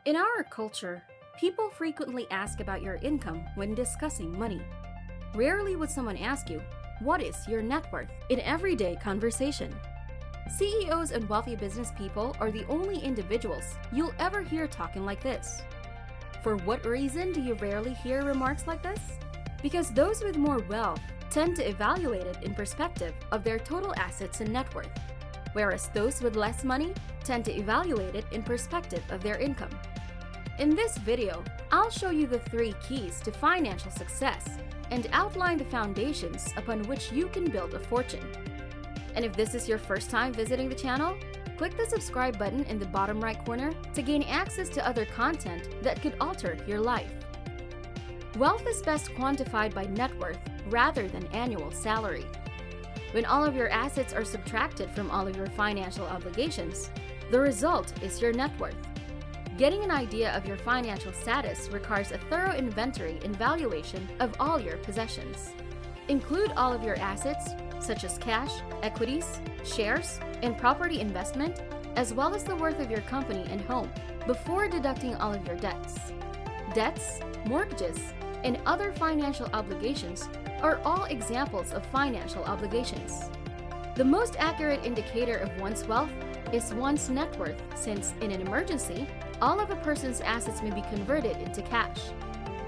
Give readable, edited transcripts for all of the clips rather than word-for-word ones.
In our culture, people frequently ask about your income when discussing money. Rarely would someone ask you, "What is your net worth?" in everyday conversation. CEOs and wealthy business people are the only individuals you'll ever hear talking like this. For what reason do you rarely hear remarks like this? Because those with more wealth tend to evaluate it in perspective of their total assets and net worth, whereas those with less money tend to evaluate it in perspective of their income. In this video, I'll show you the 3 keys to financial success and outline the foundations upon which you can build a fortune. And if this is your first time visiting the channel, click the subscribe button in the bottom right corner to gain access to other content that could alter your life. Wealth is best quantified by net worth rather than annual salary. When all of your assets are subtracted from all of your financial obligations, the result is your net worth. Getting an idea of your financial status requires a thorough inventory and valuation of all your possessions. Include all of your assets, such as cash, equities, shares, and property investment, as well as the worth of your company and home, before deducting all of your debts. Debts, mortgages, and other financial obligations are all examples of financial obligations. The most accurate indicator of one's wealth is one's net worth, since in an emergency, all of a person's assets may be converted into cash.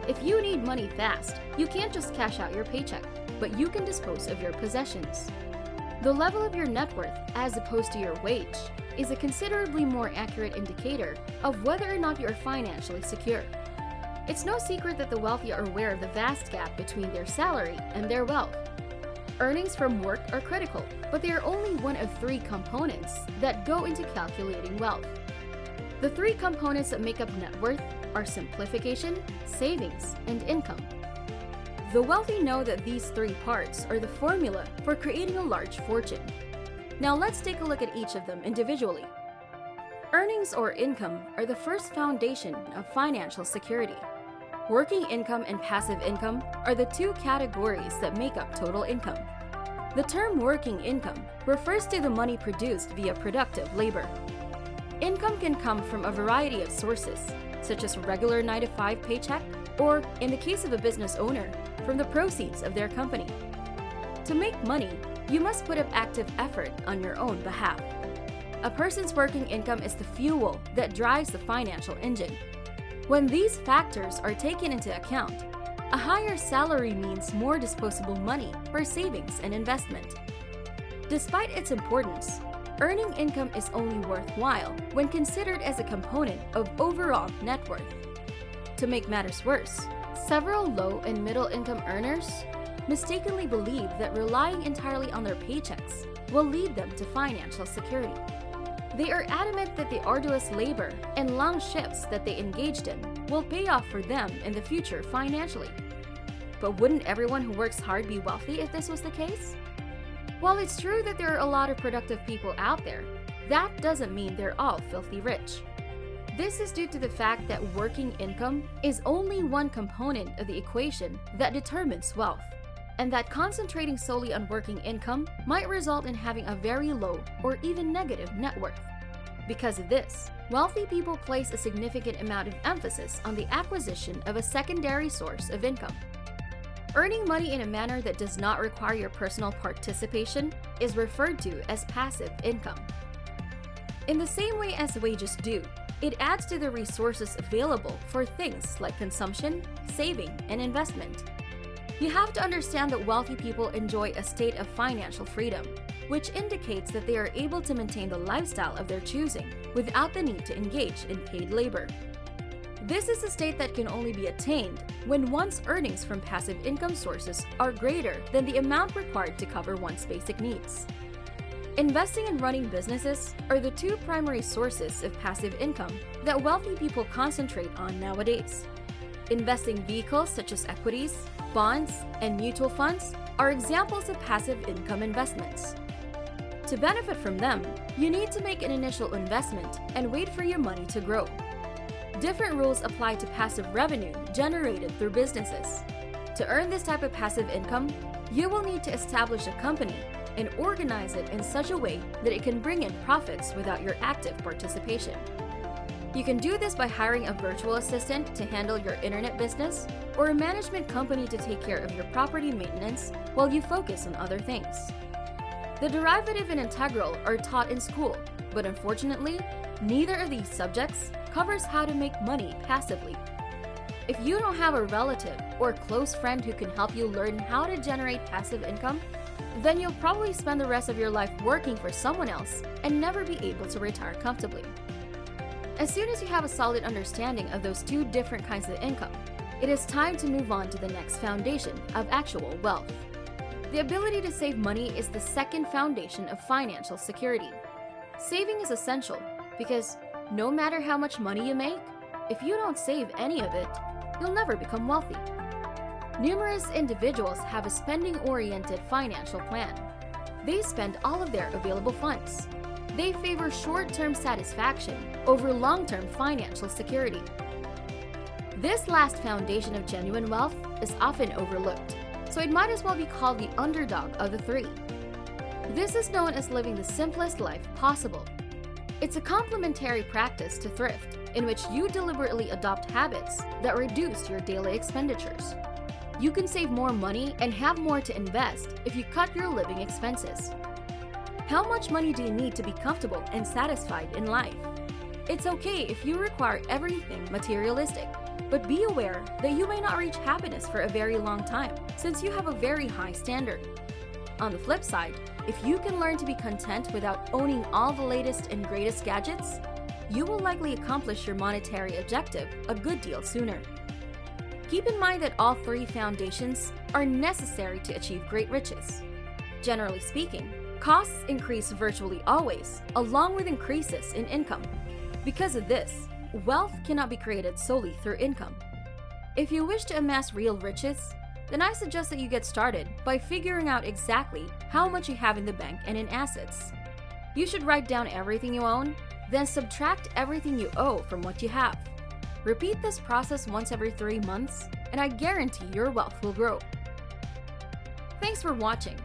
If you need money fast, you can't just cash out your paycheck, but you can dispose of your possessions. The level of your net worth, as opposed to your wage, is a considerably more accurate indicator of whether or not you are financially secure. It's no secret that the wealthy are aware of the vast gap between their salary and their wealth. Earnings from work are critical, but they are only one of 3 components that go into calculating wealth. The 3 components that make up net worth are simplification, savings, and income. The wealthy know that these 3 parts are the formula for creating a large fortune. Now let's take a look at each of them individually. Earnings or income are the first foundation of financial security. Working income and passive income are the 2 categories that make up total income. The term working income refers to the money produced via productive labor. Income can come from a variety of sources, such as a regular 9-to-5 paycheck, or, in the case of a business owner, from the proceeds of their company. To make money, you must put up active effort on your own behalf. A person's working income is the fuel that drives the financial engine. When these factors are taken into account, a higher salary means more disposable money for savings and investment. Despite its importance, earning income is only worthwhile when considered as a component of overall net worth. To make matters worse, several low and middle income earners mistakenly believe that relying entirely on their paychecks will lead them to financial security. They are adamant that the arduous labor and long shifts that they engaged in will pay off for them in the future financially. But wouldn't everyone who works hard be wealthy if this was the case? While it's true that there are a lot of productive people out there, that doesn't mean they're all filthy rich. This is due to the fact that working income is only one component of the equation that determines wealth, and that concentrating solely on working income might result in having a very low or even negative net worth. Because of this, wealthy people place a significant amount of emphasis on the acquisition of a secondary source of income. Earning money in a manner that does not require your personal participation is referred to as passive income. In the same way as wages do, it adds to the resources available for things like consumption, saving, and investment. You have to understand that wealthy people enjoy a state of financial freedom, which indicates that they are able to maintain the lifestyle of their choosing without the need to engage in paid labor. This is a state that can only be attained when one's earnings from passive income sources are greater than the amount required to cover one's basic needs. Investing and running businesses are the 2 primary sources of passive income that wealthy people concentrate on nowadays. Investing vehicles such as equities, bonds, and mutual funds are examples of passive income investments. To benefit from them, you need to make an initial investment and wait for your money to grow. Different rules apply to passive revenue generated through businesses. To earn this type of passive income, you will need to establish a company and organize it in such a way that it can bring in profits without your active participation. You can do this by hiring a virtual assistant to handle your internet business or a management company to take care of your property maintenance while you focus on other things. The derivative and integral are taught in school, but unfortunately, neither of these subjects covers how to make money passively. If you don't have a relative or close friend who can help you learn how to generate passive income, then you'll probably spend the rest of your life working for someone else and never be able to retire comfortably. As soon as you have a solid understanding of those two different kinds of income, it is time to move on to the next foundation of actual wealth. The ability to save money is the second foundation of financial security. Saving is essential because no matter how much money you make, if you don't save any of it, you'll never become wealthy. Numerous individuals have a spending-oriented financial plan. They spend all of their available funds. They favor short-term satisfaction over long-term financial security. This last foundation of genuine wealth is often overlooked, so it might as well be called the underdog of the three. This is known as living the simplest life possible. It's a complementary practice to thrift, in which you deliberately adopt habits that reduce your daily expenditures. You can save more money and have more to invest if you cut your living expenses. How much money do you need to be comfortable and satisfied in life? It's okay if you require everything materialistic, but be aware that you may not reach happiness for a very long time since you have a very high standard. On the flip side, if you can learn to be content without owning all the latest and greatest gadgets, you will likely accomplish your monetary objective a good deal sooner. Keep in mind that all three foundations are necessary to achieve great riches. Generally speaking, costs increase virtually always, along with increases in income. Because of this, wealth cannot be created solely through income. If you wish to amass real riches, then I suggest that you get started by figuring out exactly how much you have in the bank and in assets. You should write down everything you own, then subtract everything you owe from what you have. Repeat this process once every 3 months, and I guarantee your wealth will grow. Thanks for watching.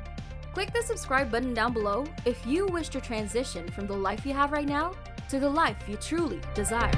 Click the subscribe button down below if you wish to transition from the life you have right now to the life you truly desire.